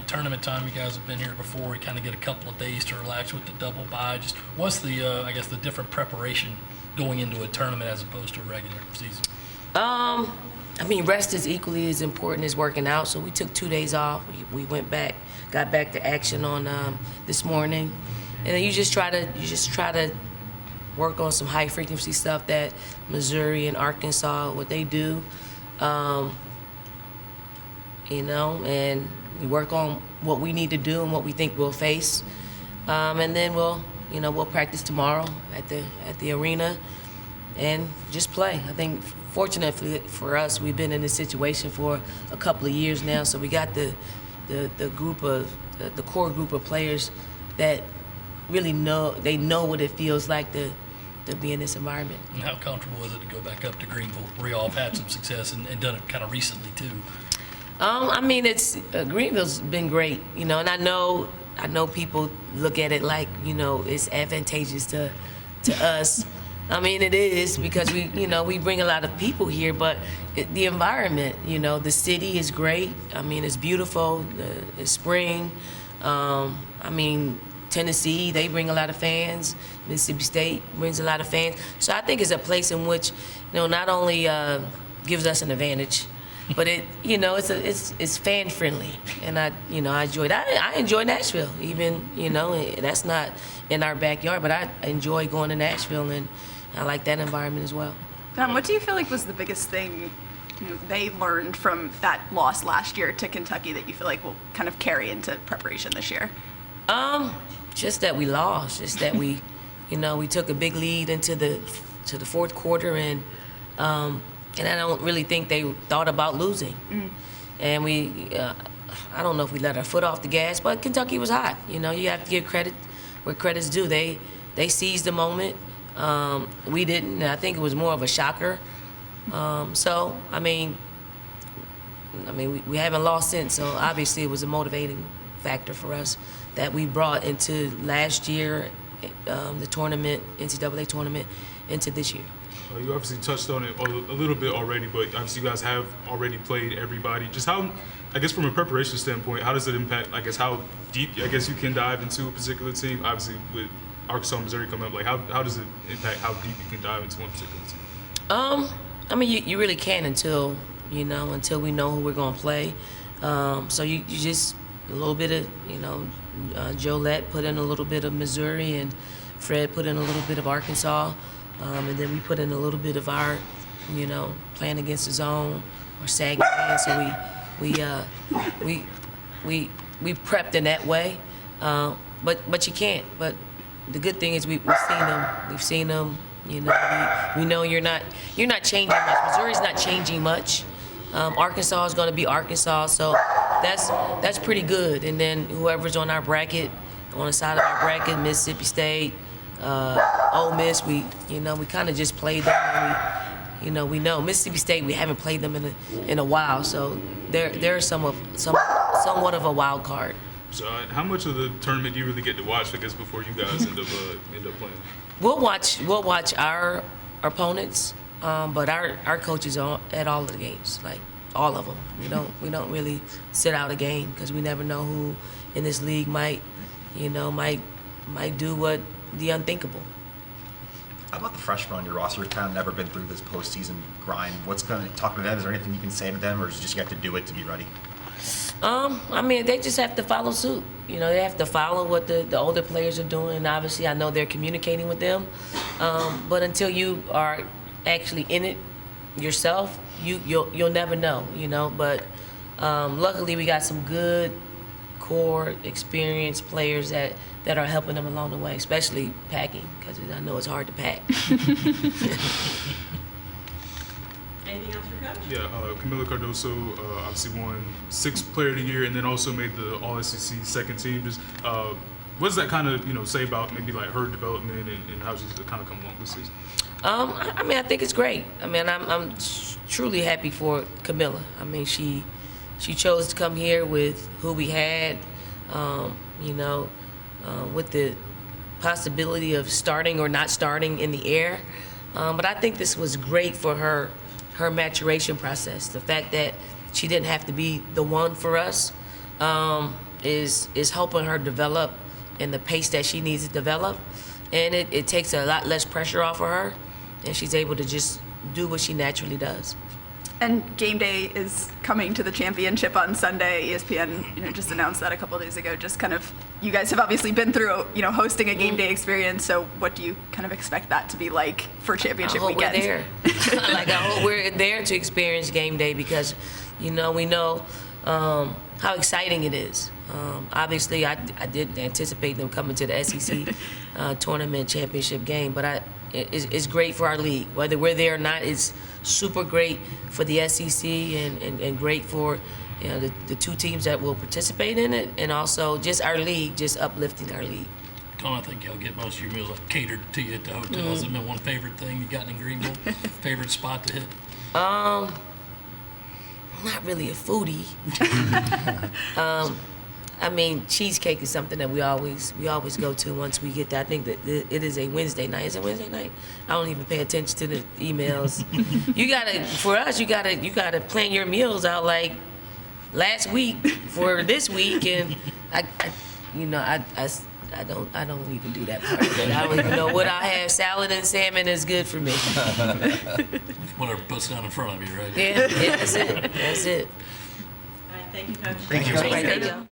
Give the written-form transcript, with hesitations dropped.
Tournament time, you guys have been here before. We kind of get a couple of days to relax with the double bye. Just what's the, the different preparation going into a tournament as opposed to a regular season? Rest is equally as important as working out. So we took 2 days off. We went back, got back to action on this morning, and then you just try to work on some high frequency stuff that Missouri and Arkansas what they do. And we work on what we need to do and what we think we'll face, and then we'll practice tomorrow at the arena and just play. I think fortunately for us, we've been in this situation for a couple of years now, so we got the core group of players that really know what it feels like to be in this environment. And how comfortable is it to go back up to Greenville, where you all have had some success and done it kind of recently too? Greenville's been great, and I know people look at it like, it's advantageous to us. It is because we bring a lot of people here, but the environment, the city is great. It's beautiful. It's spring. Tennessee, they bring a lot of fans. Mississippi State brings a lot of fans. So I think it's a place in which, not only gives us an advantage, but it's fan friendly, and I enjoyed. I enjoy Nashville, even that's not in our backyard, but I enjoy going to Nashville, and I like that environment as well. Don, what do you feel like was the biggest thing they learned from that loss last year to Kentucky that you feel like will kind of carry into preparation this year? Just that we lost. Just that we took a big lead into the fourth quarter, and I don't really think they thought about losing. And I don't know if we let our foot off the gas, but Kentucky was hot. You have to give credit where credit's due. They seized the moment. We didn't. I think it was more of a shocker. We haven't lost since, so obviously it was a motivating factor for us that we brought into last year, the tournament, NCAA tournament, into this year. You obviously touched on it a little bit already, but obviously you guys have already played everybody. Just how, from a preparation standpoint, how does it impact, how deep, you can dive into a particular team? Obviously with Arkansas and Missouri coming up, how does it impact how deep you can dive into one particular team? You really can't until we know who we're going to play. So you just, a little bit of, Jolette put in a little bit of Missouri, and Fred put in a little bit of Arkansas. And then we put in a little bit of our, playing against the zone or sagging man. So we prepped in that way. But you can't. But the good thing is we've seen them. We've seen them. We know you're not changing much. Missouri's not changing much. Arkansas is going to be Arkansas. So that's pretty good. And then whoever's on our bracket, on the side of our bracket, Mississippi State, Ole Miss, we kind of just played them. And we know Mississippi State. We haven't played them in a while, so they're somewhat of a wild card. So, how much of the tournament do you really get to watch? Before you guys end up playing. We'll watch our opponents, but our coaches are at all of the games, like all of them. We don't really sit out a game because we never know who in this league might do what. The unthinkable. How about the freshmen on your roster? You've kind of never been through this postseason grind. What's going to talk to them? Is there anything you can say to them, or is it just you have to do it to be ready? They just have to follow suit. They have to follow what the older players are doing. And obviously, I know they're communicating with them. But until you are actually in it yourself, you'll never know. But luckily, we got some good core experienced players that are helping them along the way, especially packing, because I know it's hard to pack. Anything else for Coach? Yeah, Camila Cardoso obviously won 6th Player of the Year and then also made the All-SEC second team. Just what does that kind of say about maybe her development and how she's kind of come along this season? I think it's great. I'm truly happy for Camila. She chose to come here with who we had, with the possibility of starting or not starting in the air. But I think this was great for her maturation process. The fact that she didn't have to be the one for us, is helping her develop in the pace that she needs to develop, and it takes a lot less pressure off of her, and she's able to just do what she naturally does. And game day is coming to the championship on Sunday. ESPN, just announced that a couple of days ago. Just kind of, you guys have obviously been through, hosting a game day experience. So what do you kind of expect that to be like for championship weekend? I hope we're there. I hope we're there to experience game day because, we know how exciting it is. Obviously, I didn't anticipate them coming to the SEC tournament championship game, but it's great for our league. Whether we're there or not, it's super great for the SEC and great for the two teams that will participate in it, and also just our league, just uplifting our league. Dawn, I think y'all get most of your meals catered to you at the hotel. Has it been one favorite thing you gotten in Greenville? Favorite spot to hit? I'm not really a foodie. Cheesecake is something that we always go to once we get that. I think that it is a Wednesday night. Is it Wednesday night? I don't even pay attention to the emails. You gotta plan your meals out like last week for this week, and I don't even do that part of it. I don't even know what I have. Salad and salmon is good for me. Whatever puts down in front of you, right? Yeah, that's it. That's it. All right, thank you, Coach. Thank you. Thank you.